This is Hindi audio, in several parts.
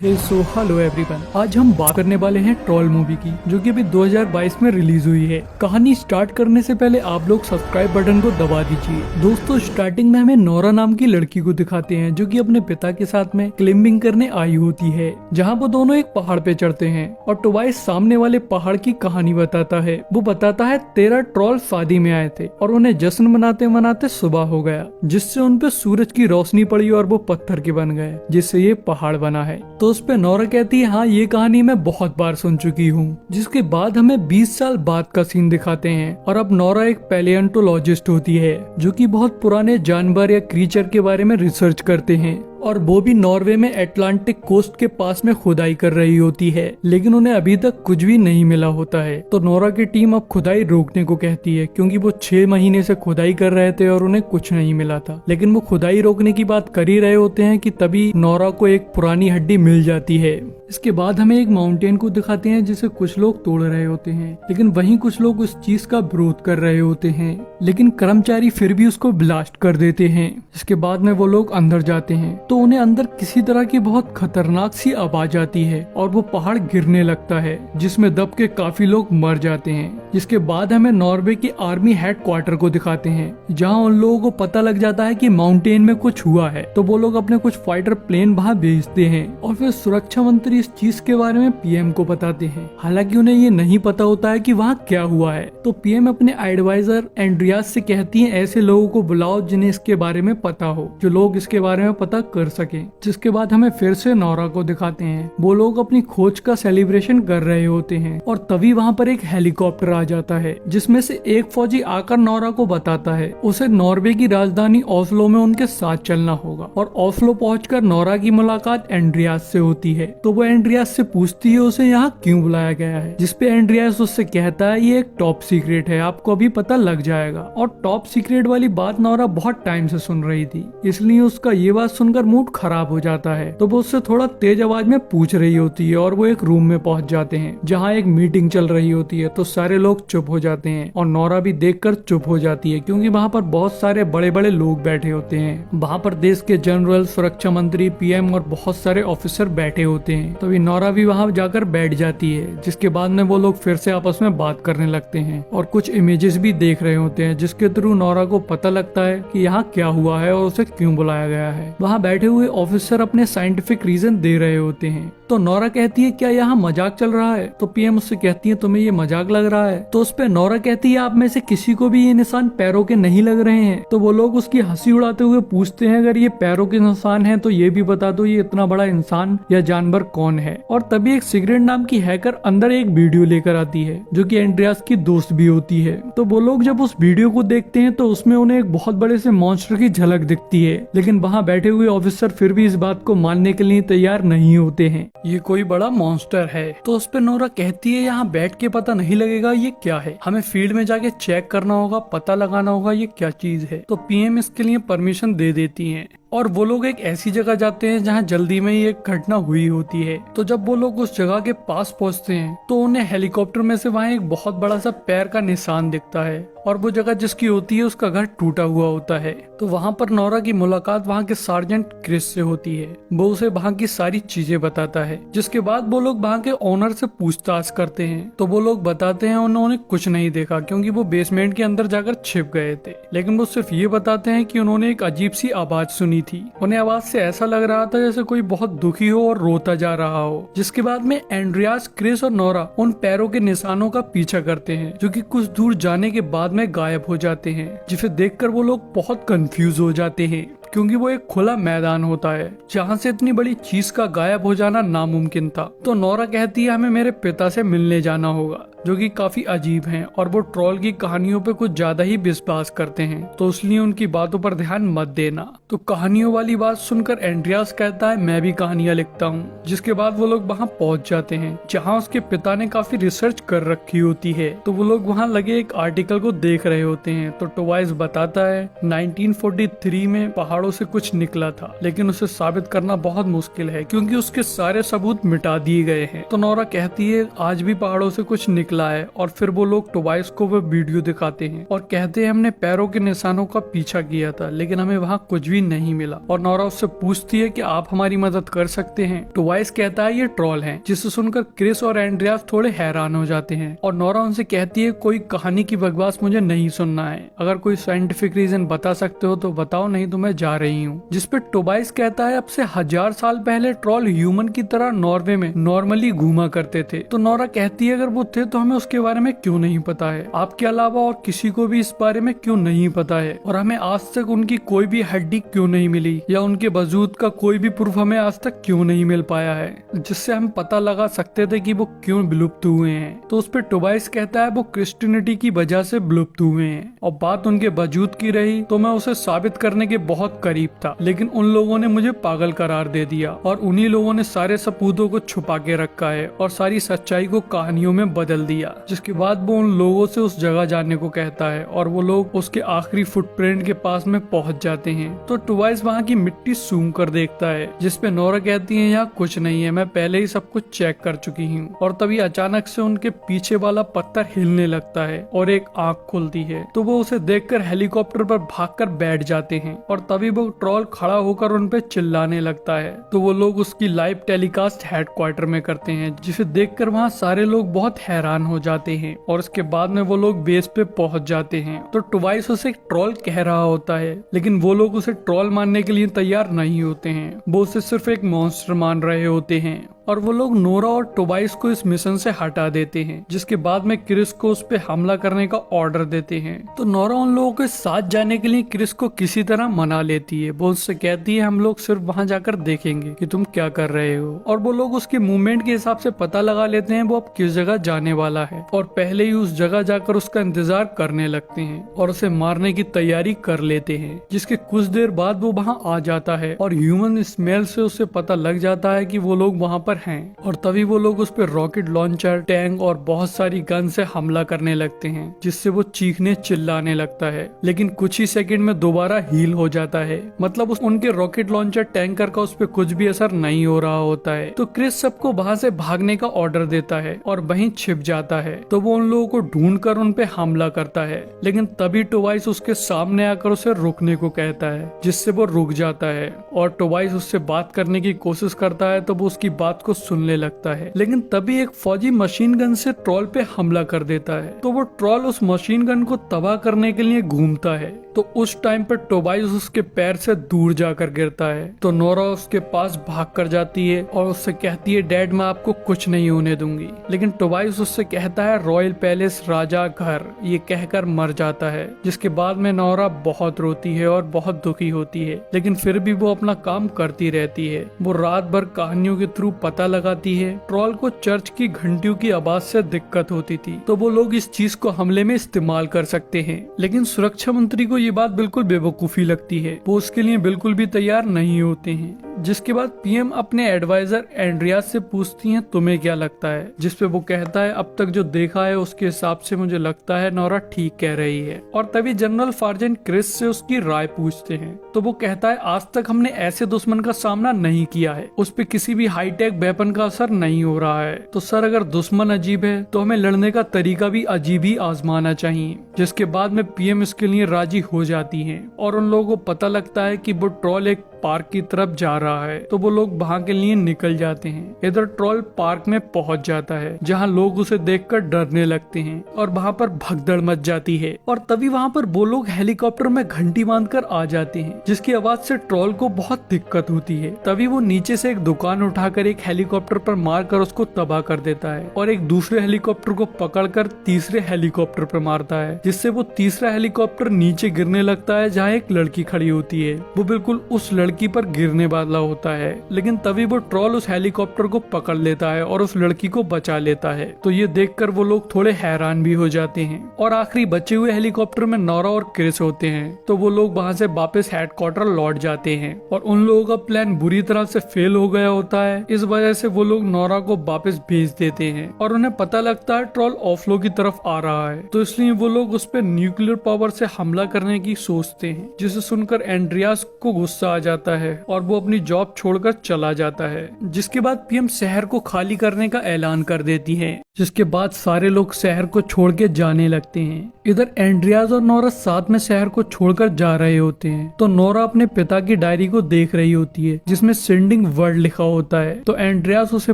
हेलो एवरीवन, आज हम बात करने वाले हैं ट्रॉल मूवी की, जो कि अभी 2022 में रिलीज हुई है। कहानी स्टार्ट करने से पहले आप लोग सब्सक्राइब बटन को दबा दीजिए। दोस्तों, स्टार्टिंग में हमें नोरा नाम की लड़की को दिखाते हैं, जो कि अपने पिता के साथ में क्लाइंबिंग करने आई होती है, जहाँ वो दोनों एक पहाड़ पे चढ़ते हैं और टोबाइस सामने वाले पहाड़ की कहानी बताता है। वो बताता है 13 ट्रॉल शादी में आए थे और उन्हें जश्न मनाते मनाते सुबह हो गया, जिससे उन पे सूरज की रोशनी पड़ी और वो पत्थर के बन गए, जिससे ये पहाड़ बना है। तो उस पे नोरा कहती है, हाँ ये कहानी मैं बहुत बार सुन चुकी हूँ। जिसके बाद हमें 20 साल बाद का सीन दिखाते हैं और अब नोरा एक पैलियोंटोलॉजिस्ट होती है, जो कि बहुत पुराने जानवर या क्रीचर के बारे में रिसर्च करते हैं, और वो भी नॉर्वे में अटलांटिक कोस्ट के पास में खुदाई कर रही होती है, लेकिन उन्हें अभी तक कुछ भी नहीं मिला होता है। तो नोरा की टीम अब खुदाई रोकने को कहती है, क्योंकि वो 6 महीने से खुदाई कर रहे थे और उन्हें कुछ नहीं मिला था। लेकिन वो खुदाई रोकने की बात कर ही रहे होते हैं कि तभी नोरा को एक पुरानी हड्डी मिल जाती है। इसके बाद हमें एक माउंटेन को दिखाते हैं, जिसे कुछ लोग तोड़ रहे होते हैं, लेकिन वहीं कुछ लोग उस चीज का विरोध कर रहे होते हैं, लेकिन कर्मचारी फिर भी उसको ब्लास्ट कर देते हैं। इसके बाद में वो लोग अंदर जाते हैं तो उन्हें अंदर किसी तरह की बहुत खतरनाक सी आवाज आती है और वो पहाड़ गिरने लगता है, जिसमें दब के काफी लोग मर जाते हैं। जिसके बाद हमें नॉर्वे की आर्मी हेडक्वार्टर को दिखाते हैं, जहां उन लोगों को पता लग जाता है कि माउंटेन में कुछ हुआ है। तो वो लोग अपने कुछ फाइटर प्लेन वहां भेजते हैं और फिर सुरक्षा मंत्री इस चीज के बारे में पीएम को बताते हैं। हालांकि उन्हें ये नहीं पता होता है कि वहाँ क्या हुआ है। तो पीएम अपने एडवाइजर एंड्रियास से कहती है, ऐसे लोगों को बुलाओ जिन्हें इसके बारे में पता हो, जो लोग इसके बारे में पता कर सके। जिसके बाद हमें फिर से नोरा को दिखाते हैं। वो लोग अपनी खोज का सेलिब्रेशन कर रहे होते हैं और तभी वहाँ पर एक हेलीकॉप्टर आ जाता है, जिसमें से एक फौजी आकर नोरा को बताता है उसे नॉर्वे की राजधानी ओस्लो में उनके साथ चलना होगा। और ओस्लो पहुंचकर नोरा की मुलाकात एंड्रियास से होती है। तो वो एंड्रियास से पूछती है उसे यहाँ क्यों बुलाया गया है, जिसपे एंड्रियास उससे कहता है ये एक टॉप सीक्रेट है, आपको अभी पता लग जाएगा। और टॉप सीक्रेट वाली बात नोरा बहुत टाइम से सुन रही थी, इसलिए उसका ये बात सुनकर मूड खराब हो जाता है। तो वो उससे थोड़ा तेज आवाज में पूछ रही होती है और वो एक रूम में पहुंच जाते हैं, जहाँ एक मीटिंग चल रही होती है। तो सारे लोग चुप हो जाते हैं और नोरा भी देखकर चुप हो जाती है, क्योंकि वहाँ पर बहुत सारे बड़े बड़े लोग बैठे होते हैं। वहाँ पर देश के जनरल, सुरक्षा मंत्री, पीएम और बहुत सारे ऑफिसर बैठे होते हैं। तो नोरा भी वहाँ जाकर बैठ जाती है। जिसके बाद में वो लोग फिर से आपस में बात करने लगते हैं और कुछ इमेजेस भी देख रहे होते हैं, जिसके थ्रू नोरा को पता लगता है कि यहाँ क्या हुआ है और उसे क्यों बुलाया गया है। वहाँ बैठे हुए ऑफिसर अपने साइंटिफिक रीजन दे रहे होते हैं। तो नोरा कहती है, क्या यहाँ मजाक चल रहा है? तो पीएम उससे कहती है, तुम्हें ये मजाक लग रहा है? तो उस पे नोरा कहती है, आप में से किसी को भी ये निशान पैरों के नहीं लग रहे हैं? तो वो लोग उसकी हंसी उड़ाते हुए पूछते हैं, अगर ये पैरों के निशान है तो ये भी बता दो ये इतना बड़ा इंसान या जानवर कौन है। और तभी एक सिगरेट नाम की हैकर अंदर एक वीडियो लेकर आती है, जो कि एंड्रियास की दोस्त भी होती है। तो वो लोग जब उस वीडियो को देखते हैं तो उसमें उन्हें एक बहुत बड़े से मॉन्स्टर की झलक दिखती है, लेकिन वहाँ बैठे हुए ऑफिसर फिर भी इस बात को मानने के लिए तैयार नहीं होते हैं, ये कोई बड़ा मॉन्स्टर है। तो उस पर नोरा कहती है, यहाँ बैठ के पता नहीं लगेगा ये क्या है, हमें फील्ड में जाके चेक करना होगा, पता लगाना होगा ये क्या चीज है। तो पीएम इसके लिए परमिशन दे देती है और वो लोग एक ऐसी जगह जाते हैं जहाँ जल्दी में ही एक घटना हुई होती है। तो जब वो लोग उस जगह के पास पहुँचते हैं तो उन्हें हेलीकॉप्टर में से वहाँ एक बहुत बड़ा सा पैर का निशान दिखता है और वो जगह जिसकी होती है उसका घर टूटा हुआ होता है। तो वहाँ पर नोरा की मुलाकात वहाँ के सार्जेंट क्रिस से होती है। वो उसे वहाँ की सारी चीजें बताता है, जिसके बाद वो लोग वहाँ के ओनर से पूछताछ करते हैं। तो वो लोग बताते हैं उन्होंने कुछ नहीं देखा, क्योंकि वो बेसमेंट के अंदर जाकर छिप गए थे। लेकिन वो सिर्फ ये बताते हैं कि उन्होंने एक अजीब सी आवाज सुनी थी। उन्हें आवाज से ऐसा लग रहा था जैसे कोई बहुत दुखी हो और रोता जा रहा हो। जिसके बाद में एंड्रियास, क्रिस और नोरा उन पैरों के निशानों का पीछा करते हैं, जो कि कुछ दूर जाने के बाद में गायब हो जाते हैं, जिसे देखकर वो लोग बहुत कंफ्यूज हो जाते हैं, क्योंकि वो एक खुला मैदान होता है जहाँ से इतनी बड़ी चीज का गायब हो जाना नामुमकिन था। तो नोरा कहती है, हमें मेरे पिता से मिलने जाना होगा, जो कि काफी अजीब हैं और वो ट्रॉल की कहानियों पे कुछ ज्यादा ही विश्वास करते हैं, तो इसलिए उनकी बातों पर ध्यान मत देना। तो कहानियों वाली बात सुनकर एंड्रियास कहता है, मैं भी कहानियां लिखता हूँ। जिसके बाद वो लोग वहाँ पहुँच जाते हैं जहाँ उसके पिता ने काफी रिसर्च कर रखी होती है। तो वो लोग वहाँ लगे एक आर्टिकल को देख रहे होते हैं। तो टोबाइस बताता है 1943 में पहाड़ों से कुछ निकला था, लेकिन उसे साबित करना बहुत मुश्किल है क्योंकि उसके सारे सबूत मिटा दिए गए हैं। तो नोरा कहती है, आज भी पहाड़ों से कुछ निकला निकला है। और फिर वो लोग टोबाइस को वो वीडियो दिखाते हैं और कहते हैं हमने पैरों के निशानों का पीछा किया था लेकिन हमें वहाँ कुछ भी नहीं मिला। और नोरा उससे पूछती है कि आप हमारी मदद कर सकते हैं। टोबाइस कहता है ये ट्रॉल हैं, जिसे सुनकर क्रिस और एंड्रियास थोड़े हैरान हो जाते हैं। और नोरा उनसे कहती है कोई कहानी की बकवास मुझे नहीं सुनना है, अगर कोई साइंटिफिक रीजन बता सकते हो तो बताओ, नहीं तो मैं जा रही हूँ। जिसपे टोबाइस कहता है अब से 1000 साल पहले ट्रॉल ह्यूमन की तरह नॉर्वे में नॉर्मली घूमा करते थे। तो नोरा कहती है अगर वो थे तो हमें उसके बारे में क्यों नहीं पता है, आपके अलावा और किसी को भी इस बारे में क्यों नहीं पता है, और हमें आज तक उनकी कोई भी हड्डी क्यों नहीं मिली या उनके वजूद का कोई भी प्रूफ हमें आज तक क्यों नहीं मिल पाया है जिससे हम पता लगा सकते थे कि वो क्यों विलुप्त हुए हैं। तो उस पर टोबाइस कहता है वो क्रिश्चियनिटी की वजह से विलुप्त हुए हैं और बात उनके वजूद की रही तो मैं उसे साबित करने के बहुत करीब था, लेकिन उन लोगों ने मुझे पागल करार दे दिया और उन्हीं लोगों ने सारे सबूतों को छुपा के रखा है और सारी सच्चाई को कहानियों में बदल दिया। जिसके बाद वो उन लोगों से उस जगह जाने को कहता है और वो लोग उसके आखिरी फुटप्रिंट के पास में पहुंच जाते हैं। तो टोबाइस वहाँ की मिट्टी सूंघ कर देखता है, जिसपे नोरा कहती है यहाँ कुछ नहीं है, मैं पहले ही सब कुछ चेक कर चुकी हूँ। और तभी अचानक से उनके पीछे वाला पत्थर हिलने लगता है और एक आंख खुलती है। तो वो उसे देखकर हेलीकॉप्टर पर भागकर बैठ जाते हैं और तभी वो ट्रॉल खड़ा होकर उन पे चिल्लाने लगता है। तो वो लोग उसकी लाइव टेलीकास्ट हेडक्वार्टर में करते हैं, जिसे देखकर वहाँ सारे लोग बहुत हैरान हो जाते हैं। और उसके बाद में वो लोग बेस पे पहुंच जाते हैं। तो टोबाइस उसे ट्रॉल कह रहा होता है, लेकिन वो लोग उसे ट्रॉल मानने के लिए तैयार नहीं होते हैं, वो उसे सिर्फ एक मॉन्स्टर मान रहे होते हैं। और वो लोग नोरा और टोबाइस को इस मिशन से हटा देते हैं, जिसके बाद में क्रिस को उस पे हमला करने का ऑर्डर देते हैं। तो नोरा उन लोगों के साथ जाने के लिए क्रिस को किसी तरह मना लेती है। वो उससे कहती है हम लोग सिर्फ वहां जाकर देखेंगे कि तुम क्या कर रहे हो। और वो लोग उसके मूवमेंट के हिसाब से पता लगा लेते हैं वो अब किस जगह जाने वाला है और पहले ही उस जगह जाकर उसका इंतजार करने लगते हैं और उसे मारने की तैयारी कर लेते हैं। जिसके कुछ देर बाद वो वहाँ आ जाता है और ह्यूमन स्मेल से उसे पता लग जाता है कि वो लोग वहाँ हैं। और तभी वो लोग उस पर रॉकेट लॉन्चर, टैंक और बहुत सारी गन से हमला करने लगते हैं, जिससे वो चीखने चिल्लाने लगता है। लेकिन कुछ ही सेकंड में दोबारा हील हो जाता है, मतलब उनके रॉकेट लॉन्चर टैंकर का उस पर कुछ भी असर नहीं हो रहा होता है। तो क्रिस सबको वहां से भागने का ऑर्डर देता है और वहीं छिप जाता है। तो वो उन लोगों को ढूंढ कर उन पे हमला करता है, लेकिन तभी टोबाइस उसके सामने आकर उसे रुकने को कहता है, जिससे वो रुक जाता है। और टोबाइस उससे बात करने की कोशिश करता है तो वो उसकी बात को सुनने लगता है, लेकिन तभी एक फौजी मशीन गन से ट्रॉल पे हमला कर देता है। तो वो ट्रॉल उस मशीन गन को तबाह करने के लिए घूमता है। तो उस टाइम पर टोबाइस उसके पैर से दूर जाकर गिरता है। तो नोरा उसके पास भाग कर जाती है और उससे कहती है डैड मैं आपको कुछ नहीं होने दूंगी। लेकिन टोबाइस उससे कहता है रॉयल पैलेस, राजा घर, ये कहकर मर जाता है। जिसके बाद में नोरा बहुत रोती है और बहुत दुखी होती है, लेकिन फिर भी वो अपना काम करती रहती है। वो रात भर कहानियों के थ्रू पता लगाती है। ट्रॉल को चर्च की घंटियों की आवाज से दिक्कत होती थी, तो वो लोग इस चीज को हमले में इस्तेमाल कर सकते हैं। लेकिन सुरक्षा मंत्री को ये बात बिल्कुल बेवकूफी लगती है, वो उसके लिए बिल्कुल भी तैयार नहीं होते हैं। जिसके बाद पीएम अपने एडवाइजर एंड्रियास से पूछती हैं तुम्हें क्या लगता है, जिसपे वो कहता है अब तक जो देखा है उसके हिसाब से मुझे लगता है नोरा ठीक कह रही है। और तभी जनरल सार्जेंट क्रिस से उसकी राय पूछते हैं, तो वो कहता है आज तक हमने ऐसे दुश्मन का सामना नहीं किया है, उस पे किसी भी हाईटेक वेपन का असर नहीं हो रहा है। तो सर अगर दुश्मन अजीब है तो हमें लड़ने का तरीका भी अजीब ही आजमाना चाहिए। जिसके बाद में पीएम इसके लिए राजी हो जाती हैं और उन लोगों को पता लगता है कि वो ट्रॉल एक पार्क की तरफ जा रहा है। तो वो लोग वहाँ के लिए निकल जाते हैं। इधर ट्रॉल पार्क में पहुँच जाता है, जहाँ लोग उसे देखकर डरने लगते हैं और वहाँ पर भगदड़ मच जाती है। और तभी वहाँ पर वो लोग हेलीकॉप्टर में घंटी बांधकर आ जाते हैं, जिसकी आवाज से ट्रॉल को बहुत दिक्कत होती है। तभी वो नीचे से एक दुकान उठाकर एक हेलीकॉप्टर पर मारकर उसको तबाह कर देता है और एक दूसरे हेलीकॉप्टर को पकड़कर तीसरे हेलीकॉप्टर पर मारता है, जिससे वो तीसरा हेलीकॉप्टर नीचे गिरने लगता है जहाँ एक लड़की खड़ी होती है। वो बिल्कुल उस लड़की पर गिरने वाला होता है, लेकिन तभी वो ट्रॉल उस हेलीकॉप्टर को पकड़ लेता है और उस लड़की को बचा लेता है। तो ये देखकर वो लोग थोड़े हैरान भी हो जाते हैं। और आखिरी बचे हुए हेलीकॉप्टर में नोरा और क्रिस होते हैं। तो वो लोग वहाँ से वापस हेडक्वार्टर लौट जाते हैं और उन लोगों का प्लान बुरी तरह से फेल हो गया होता है। इस वजह से वो लोग नोरा को वापस भेज देते हैं और उन्हें पता लगता है ट्रॉल ऑफ्लो की तरफ आ रहा है। तो इसलिए वो लोग उस पर न्यूक्लियर पावर से हमला करने की सोचते हैं, जिसे सुनकर एंड्रियास को गुस्सा आ जाता जाता है और वो अपनी जॉब छोड़कर चला जाता है। जिसके बाद पीएम शहर को खाली करने का ऐलान कर देती है, जिसके बाद सारे लोग शहर को छोड़ के जाने लगते हैं। इधर एंड्रियास और नोरा साथ में शहर को छोड़कर जा रहे होते हैं, तो नोरा अपने पिता की डायरी को देख रही होती है जिसमें सिंडिंग वर्ड लिखा होता है। तो एंड्रियास उसे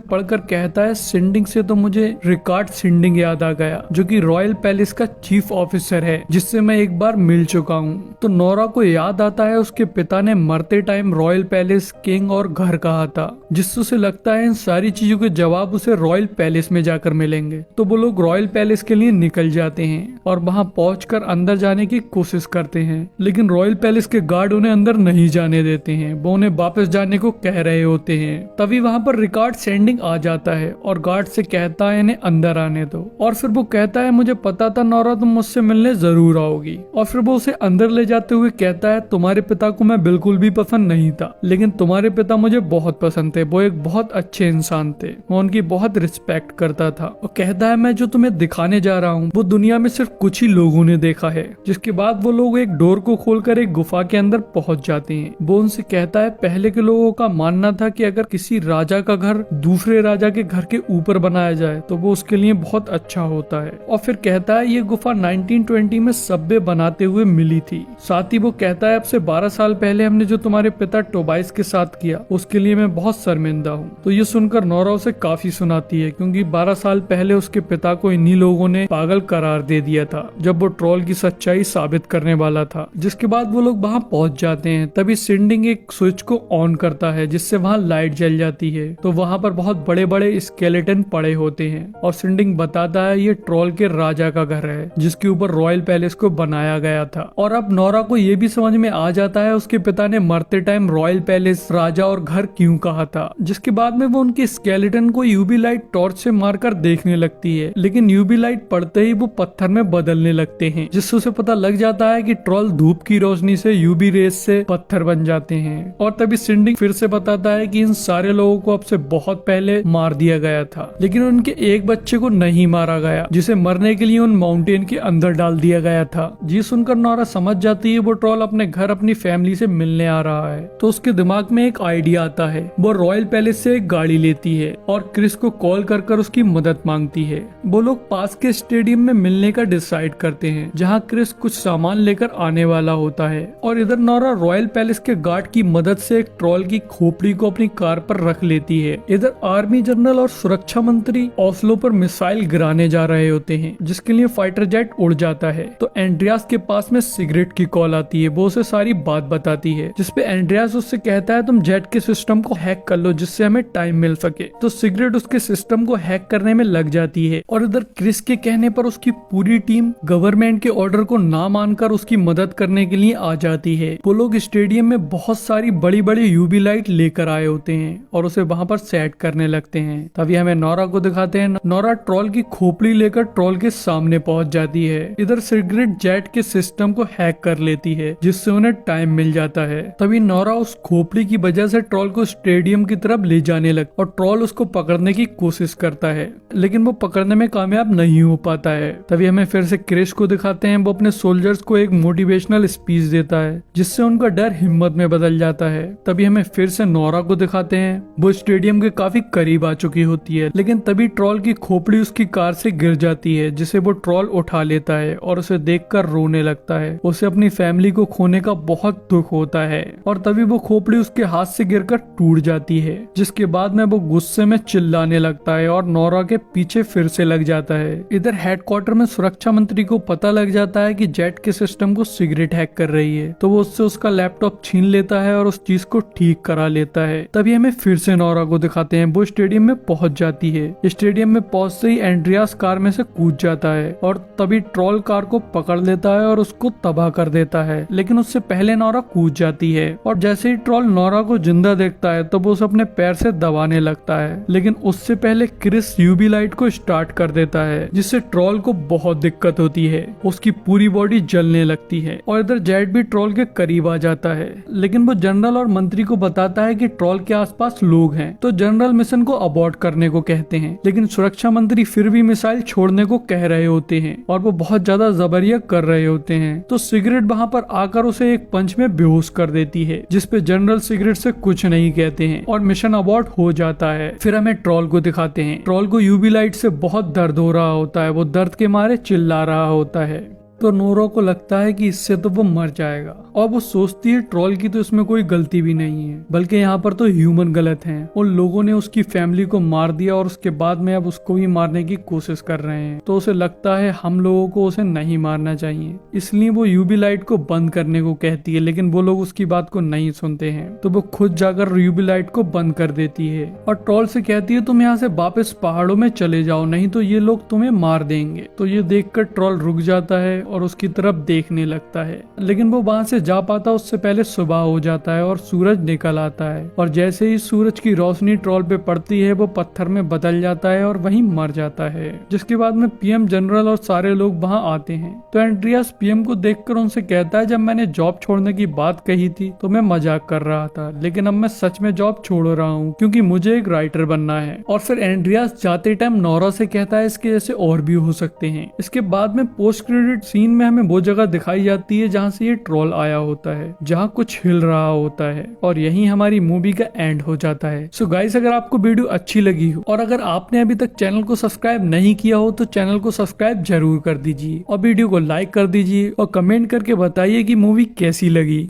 पढ़कर कहता है, सिंडिंग से तो मुझे रिकार्ड सिंडिंग याद आ गया, जो कि रॉयल पैलेस का चीफ ऑफिसर है, जिससे मैं एक बार मिल चुका हूँ। तो नोरा को याद आता है उसके पिता ने मरते टाइम रॉयल पैलेस, किंग और घर कहा था, जिससे उसे लगता है इन सारी चीजों के जवाब उसे रॉयल पैलेस में जाकर मिलेंगे। तो वो लोग रॉयल पैलेस के लिए निकल जाते हैं और वहाँ पहुंचकर अंदर जाने की कोशिश करते हैं, लेकिन रॉयल पैलेस के गार्ड उन्हें अंदर नहीं जाने देते हैं। वो उन्हें वापस जाने को कह रहे होते हैं। तभी वहाँ पर रिकार्ड सेंडिंग आ जाता है और गार्ड से कहता है इन्हें अंदर आने दो। और फिर वो कहता है, मुझे पता था नोरा तुम मुझसे मिलने जरूर आओगी। और फिर वो उसे अंदर ले जाते हुए कहता है, तुम्हारे पिता को मैं बिल्कुल भी पसंद नहीं था, लेकिन तुम्हारे पिता मुझे बहुत पसंद थे। वो एक बहुत अच्छे इंसान थे, मैं उनकी बहुत रिस्पेक्ट करता था। और कहता है, मैं जो तुम्हें दिखाने जा रहा हूँ वो दुनिया में सिर्फ कुछ ही लोगों ने देखा है। जिसके बाद वो लोग एक डोर को खोलकर एक गुफा के अंदर पहुंच जाते हैं। वो उनसे कहता है, पहले के लोगों का मानना था कि अगर किसी राजा का घर दूसरे राजा के घर के ऊपर बनाया जाए तो वो उसके लिए बहुत अच्छा होता है। और फिर कहता है, ये गुफा 1920 में सभ्य बनाते हुए मिली थी। साथ ही वो कहता है, अब से 12 साल पहले हमने जो तुम्हारे पिता टोबाइस के साथ किया उसके लिए मैं बहुत शर्मिंदा हूँ। तो ये सुनकर नोरा उसे काफी सुनाती है, क्योंकि 12 साल पहले उसके पिता को इन्हीं लोगों ने पागल करार दे दिया था जब वो ट्रोल की सच्चाई साबित करने वाला था। जिसके बाद वो लोग वहाँ पहुंच जाते हैं। तभी सिंडिंग एक स्विच को ऑन करता है जिससे वहाँ लाइट जल जाती है। तो वहाँ पर बहुत बड़े बड़े स्केलेटन पड़े होते हैं और सिंडिंग बताता है ये ट्रोल के राजा का घर है जिसके ऊपर रॉयल पैलेस को बनाया गया था। और अब नोरा को ये भी समझ में आ जाता है उसके पिता ने मरते टाइम रॉयल पैलेस, राजा और घर क्यों कहा था। जिसके बाद में वो उनके स्केलेटन को यूवी लाइट टॉर्च से मारकर देखने लगती है, लेकिन यूवी लाइट पड़ते ही वो पत्थर में बदलने लगते हैं, जिससे उसे पता लग जाता है कि ट्रोल धूप की रोशनी से यूवी रेस से पत्थर बन जाते हैं। और तभी सिंडिंग फिर से बताता है कि इन सारे लोगों को अब से बहुत पहले मार दिया गया था, लेकिन उनके एक बच्चे को नहीं मारा गया जिसे मरने के लिए उन माउंटेन के अंदर डाल दिया गया था। जी सुनकर नोरा समझ जाती है वो ट्रोल अपने घर अपनी फैमिली से मिलने आ रहा है। तो उसके दिमाग में एक आइडिया आता है। वो रॉयल पैलेस से एक गाड़ी लेती है और क्रिस को कॉल कर उसकी मदद मांगती है। वो लोग पास के स्टेडियम में मिलने का डिसाइड करते हैं, जहाँ क्रिस कुछ सामान लेकर आने वाला होता है। और इधर नोरा रॉयल पैलेस के गार्ड की मदद से एक ट्रोल की खोपड़ी को अपनी कार पर रख लेती है। इधर आर्मी जनरल और सुरक्षा मंत्री ओस्लो पर मिसाइल गिराने जा रहे होते हैं, जिसके लिए फाइटर जेट उड़ जाता है। तो एंड्रियास के पास में सिगरेट की कॉल आती है। वो उसे सारी बात बताती है, जिसपे एंड्रियास उससे कहता है तुम जेट के सिस्टम को हैक कर लो जिससे हमें टाइम मिल सके। तो सिगरेट उसके सिस्टम को हैक करने में लग जाती है। और इधर क्रिस के कहने पर उसकी पूरी टीम गवर्नमेंट के ऑर्डर को ना मानकर उसकी मदद करने के लिए आ जाती है। वो लोग स्टेडियम में बहुत सारी बड़ी बड़ी यूवी लाइट लेकर आए होते हैं और उसे वहाँ पर सेट करने लगते हैं। तभी हमें नोरा को दिखाते हैं। नोरा ट्रोल की खोपड़ी लेकर ट्रोल के सामने पहुंच जाती है। इधर सिगरेट जेट के सिस्टम को हैक कर लेती है, जिससे उन्हें टाइम मिल जाता है। तभी नोरा उस खोपड़ी की वजह से ट्रोल को स्टेडियम की तरफ ले जाने लग और ट्रोल उसको पकड़ने की कोशिश करता है, लेकिन वो पकड़ने में कामयाब नहीं हो पाता है। तभी हमें फिर से क्रिस को दिखाते हैं। वो अपने सोल्जर्स को एक मोटिवेशनल स्पीच देता है, जिससे उनका डर हिम्मत में बदल जाता है। तभी हमें फिर से नोरा को दिखाते हैं। वो स्टेडियम के काफी करीब आ चुकी होती है, लेकिन तभी ट्रोल की खोपड़ी उसकी कार से गिर जाती है, जिसे वो ट्रोल उठा लेता है और उसे देखकर रोने लगता है। उसे अपनी फैमिली को खोने का बहुत दुख होता है। और तभी वो खोपड़ी उसके हाथ से गिरकर टूट जाती है, जिसके बाद में वो गुस्से में चिल्लाने लगता है और नोरा के पीछे फिर से लग जाता है। इधर हेडक्वार्टर में सुरक्षा मंत्री को पता लग जाता है कि जेट के सिस्टम को सिगरेट हैक कर रही है, तो वो उससे उसका लैपटॉप छीन लेता है और उस चीज को ठीक करा लेता है। तभी हमें फिर से नोरा को दिखाते हैं। वो स्टेडियम में पहुंच जाती है। स्टेडियम में पहुंचते ही एंड्रियास कार में से कूद जाता है और तभी ट्रोल कार को पकड़ लेता है और उसको तबाह कर देता है, लेकिन उससे पहले नोरा कूद जाती है। और जैसे ही ट्रोल नोरा को जिंदा देखता है तो वो उसे अपने पैर से दबाने लगता है, लेकिन उससे पहले क्रिस यूवी लाइट को स्टार्ट कर देता है, जिससे ट्रोल को बहुत दिक्कत होती है। उसकी पूरी बॉडी जलने लगती है और इधर जेट भी ट्रोल के करीब आ जाता है, लेकिन वो जनरल और मंत्री को बताता है कि ट्रोल के आसपास लोग हैं। तो जनरल मिशन को अबॉर्ट करने को कहते हैं, लेकिन सुरक्षा मंत्री फिर भी मिसाइल छोड़ने को कह रहे होते हैं और वो बहुत ज्यादा जबरिया कर रहे होते हैं। तो सिगरेट वहाँ पर आकर उसे एक पंच में बेहोश कर देती है। है जिसपे जनरल सिगरेट से कुछ नहीं कहते हैं और मिशन अबॉर्ट हो जाता है। फिर हमें ट्रॉल को दिखाते हैं। ट्रॉल को यूवी लाइट से बहुत दर्द हो रहा होता है, वो दर्द के मारे चिल्ला रहा होता है। तो नोरा को लगता है कि इससे तो वो मर जाएगा और वो सोचती है ट्रॉल की तो इसमें कोई गलती भी नहीं है, बल्कि यहाँ पर तो ह्यूमन गलत हैं। उन लोगों ने उसकी फैमिली को मार दिया और उसके बाद में अब उसको भी मारने की कोशिश कर रहे हैं। तो उसे लगता है हम लोगों को उसे नहीं मारना चाहिए, इसलिए वो यूवी लाइट को बंद करने को कहती है, लेकिन वो लोग उसकी बात को नहीं सुनते हैं। तो वो खुद जाकर यूवी लाइट को बंद कर देती है और ट्रॉल से कहती है तुम यहाँ से वापस पहाड़ों में चले जाओ, नहीं तो ये लोग तुम्हें मार देंगे। तो ये देखकर ट्रॉल रुक जाता है और उसकी तरफ देखने लगता है, लेकिन वो वहां से जा पाता उससे पहले सुबह हो जाता है और सूरज निकल आता है। और जैसे ही सूरज की रोशनी ट्रॉल पे पड़ती है वो पत्थर में बदल जाता है और वहीं मर जाता है। जिसके बाद में पीएम जनरल और सारे लोग वहां आते हैं। तो एंड्रियास पीएम को देखकर उनसे कहता है जब मैंने जॉब छोड़ने की बात कही थी तो मैं मजाक कर रहा था, लेकिन अब मैं सच में जॉब छोड़ रहा हूँ क्योंकि मुझे एक राइटर बनना है। और फिर एंड्रियास जाते टाइम नोरा से कहता है इसके जैसे और भी हो सकते हैं। इसके बाद में पोस्ट क्रेडिट सीन में हमें वो जगह दिखाई जाती है जहाँ से ये ट्रॉल आया होता है, जहाँ कुछ हिल रहा होता है, और यही हमारी मूवी का एंड हो जाता है। सो गाइस, अगर आपको वीडियो अच्छी लगी हो और अगर आपने अभी तक चैनल को सब्सक्राइब नहीं किया हो तो चैनल को सब्सक्राइब जरूर कर दीजिए और वीडियो को लाइक कर दीजिए और कमेंट करके बताइए कि मूवी कैसी लगी।